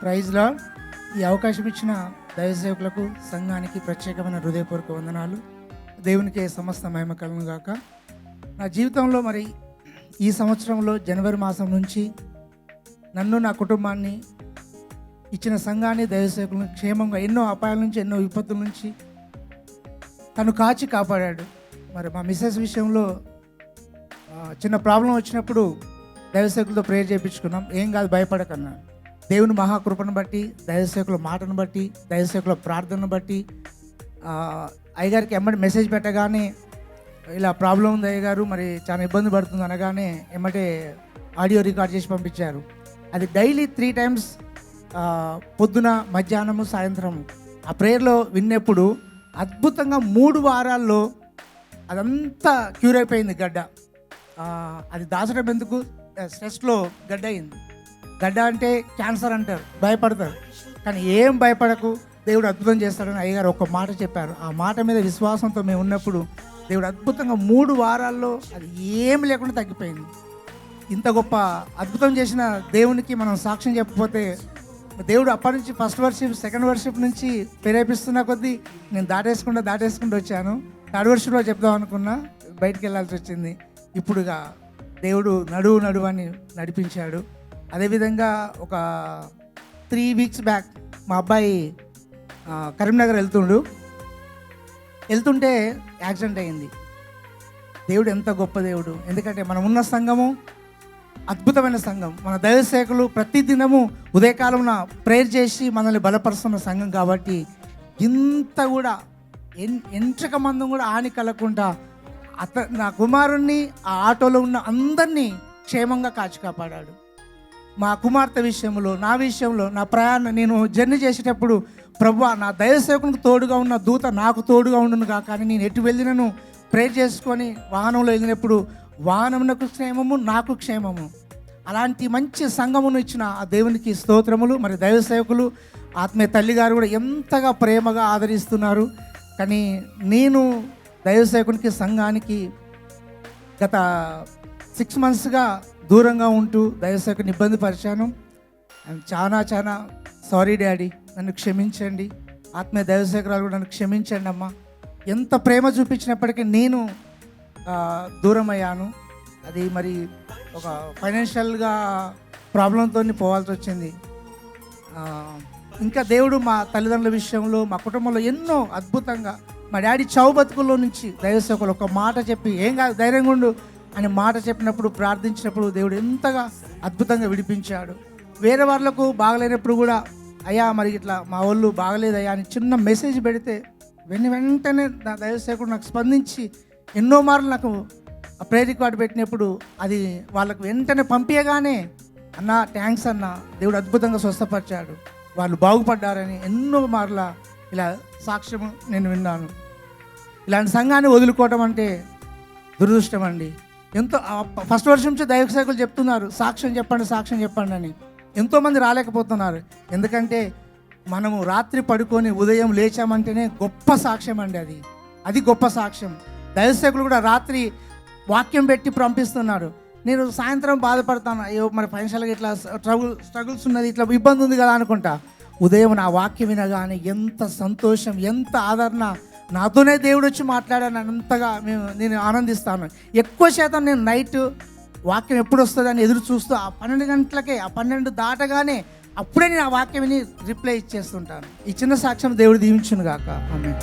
Praise lord. ఈ అవకాశం ఇచ్చిన దైవ సేవకులకు సంఘానికి ప్రత్యేకమైన హృదయపూర్వక వందనాలు. దేవునికి సమస్త మహిమ కలుగును గాక. నా జీవితంలో మరి ఈ సంవత్సరంలో జనవరి మాసం నుంచి నన్ను నా కుటుంబాన్ని ఇచ్చిన సంఘాన్ని దైవ సేవకులను క్షేమంగా ఎన్నో అపాయాల నుంచి ఎన్నో విపత్తుల నుంచి తను కాచి కాపాడాడు. మరి మా మిస్సెస్ విషయంలో చిన్న ప్రాబ్లం వచ్చినప్పుడు దైవ సేవకులతో ప్రేయర్ చేయించుకున్నాం. ఏం కాదు, భయపడకన్నా. దేవుని మహాకృపను బట్టి, దైవసేవకుల మాటను బట్టి, దైవసేవకుల ప్రార్థనను బట్టి అయ్యగారికి ఎమ్మటి మెసేజ్ పెట్టగానే ఇలా ప్రాబ్లం ఉంది అయ్యగారు, మరి చాలా ఇబ్బంది పడుతుంది అనగానే ఎమ్మటే ఆడియో రికార్డ్ చేసి పంపించారు. అది డైలీ 3 times పొద్దున, మధ్యాహ్నము, సాయంత్రం ఆ ప్రేయర్లో విన్నప్పుడు అద్భుతంగా 3 వారాల్లో అదంతా క్యూర్ అయిపోయింది. గడ్డ అది దాచడం ఎందుకు, స్ట్రెస్లో గడ్డ అయింది. గడ్డ అంటే క్యాన్సర్ అంటారు, భయపడతారు. కానీ ఏం భయపడకు, దేవుడు అద్భుతం చేస్తాడని అయ్యగారు ఒక మాట చెప్పారు. ఆ మాట మీద విశ్వాసంతో మేము ఉన్నప్పుడు దేవుడు అద్భుతంగా 3 వారాల్లో అది ఏమి లేకుండా తగ్గిపోయింది. ఇంత గొప్ప అద్భుతం చేసిన దేవునికి మనం సాక్ష్యం చెప్పకపోతే, దేవుడు అప్పటి నుంచి ఫస్ట్ వర్షిప్, సెకండ్ వర్షిప్ నుంచి ప్రేరేపిస్తున్న కొద్దీ నేను దాటేసుకుంటూ వచ్చాను. థర్డ్ వర్షిప్లో చెప్దాం అనుకున్నా, బయటికి వెళ్ళాల్సి వచ్చింది. ఇప్పుడుగా దేవుడు నడువు అని నడిపించాడు. అదేవిధంగా ఒక 3 weeks బ్యాక్ మా అబ్బాయి కరీంనగర్ వెళ్తుంటే యాక్సిడెంట్ అయింది. దేవుడు ఎంత గొప్ప దేవుడు! ఎందుకంటే మనం ఉన్న సంఘము అద్భుతమైన సంఘం. మన దైవసేవకులు ప్రతిదినము ఉదయకాలంలో ప్రేయర్ చేసి మనల్ని బలపరుస్తున్న సంఘం కాబట్టి ఇంత కూడా ఎంట్రక మందం కూడా హాని కలగకుండా నా కుమారుణ్ణి, ఆ ఆటోలో ఉన్న అందరినీ క్షేమంగా కాచి కాపాడాడు. మా కుమార్తె విషయంలో, నా విషయంలో, నా ప్రయాణం నేను జర్నీ చేసేటప్పుడు ప్రభువా, నా దైవసేవకునికి తోడుగా ఉన్న దూత నాకు తోడుగా ఉండును కాక అని నేను ఎటు వెళ్ళినను ప్రేయర్ చేసుకొని వాహనంలో వెళ్ళినప్పుడు వాహనమునకు క్షేమము, నాకు క్షేమము. అలాంటి మంచి సంఘమును ఇచ్చిన ఆ దేవునికి స్తోత్రములు. మరి దైవసేవకులు, ఆత్మీయ తల్లి గారు కూడా ఎంతగా ప్రేమగా ఆదరిస్తున్నారు. కానీ నేను దైవసేవకునికి, సంఘానికి గత 6 monthsగా దూరంగా ఉంటూ దైవసేవకుని ఇబ్బంది పరిచాను. చాలా సారీ డాడీ, నన్ను క్షమించండి. ఆత్మీయ దైవసేవకురాలు కూడా నన్ను క్షమించండి అమ్మా. ఎంత ప్రేమ చూపించినప్పటికీ నేను దూరం అయ్యాను. అది మరి ఒక ఫైనాన్షియల్గా ప్రాబ్లంతో పోవాల్సి వచ్చింది. ఇంకా దేవుడు మా తల్లిదండ్రుల విషయంలో, మా కుటుంబంలో ఎన్నో అద్భుతంగా, మా డాడీ చావు బతుకుల్లో నుంచి దైవసేవకులు ఒక మాట చెప్పి ఏం కాదు ధైర్యంగా ఉండు అని మాట చెప్పినప్పుడు, ప్రార్థించినప్పుడు దేవుడు ఎంతగా అద్భుతంగా విడిపించాడు. వేరే వాళ్ళకు బాగలేనప్పుడు కూడా అయ్యా మరి ఇట్లా మా వాళ్ళు బాగలేదయ్యా అని చిన్న మెసేజ్ పెడితే వెంటనే నా దైవసేవకుడు నాకు స్పందించి ఎన్నో మార్లు నాకు ప్రేయర్ రికార్డ్ పెట్టినప్పుడు అది వాళ్ళకు వెంటనే పంపించగానే అన్న థ్యాంక్స్ అన్న, దేవుడు అద్భుతంగా స్వస్థపరిచాడు, వాళ్ళు బాగుపడ్డారని ఎన్నో మార్ల ఇలా సాక్ష్యం నేను విన్నాను. ఇలాంటి సంఘాన్ని వదులుకోవటం అంటే దురదృష్టం అండి. ఎంతో ఫస్ట్ వర్షం నుంచి దైవసేవకులు చెప్తున్నారు సాక్ష్యం చెప్పండి అని. ఎంతోమంది రాలేకపోతున్నారు. ఎందుకంటే మనము రాత్రి పడుకొని ఉదయం లేచామంటేనే గొప్ప సాక్ష్యం అండి. అది గొప్ప సాక్ష్యం. దైవసేవకులు కూడా రాత్రి వాక్యం పెట్టి పంపిస్తున్నారు. నేను సాయంత్రం బాధపడతాను, అయ్యో మరి ఫైనాన్షియల్గా ఇట్లా స్ట్రగుల్స్ ఉన్నది, ఇట్లా ఇబ్బంది ఉంది కదా అనుకుంటా. ఉదయం నా వాక్యం వినగానే ఎంత సంతోషం, ఎంత ఆదరణ. నాతోనే దేవుడు వచ్చి మాట్లాడాను అంతగా నేను ఆనందిస్తాను. ఎక్కువ శాతం నేను నైట్ వాక్యం ఎప్పుడు వస్తుందని ఎదురు చూస్తూ ఆ 12 గంటలకే, ఆ 12 దాటగానే అప్పుడే నేను ఆ వాక్యం విని రిప్లై ఇచ్చేస్తుంటాను. ఈ చిన్న సాక్ష్యం దేవుడు దీవించును గాక. ఆమేన్.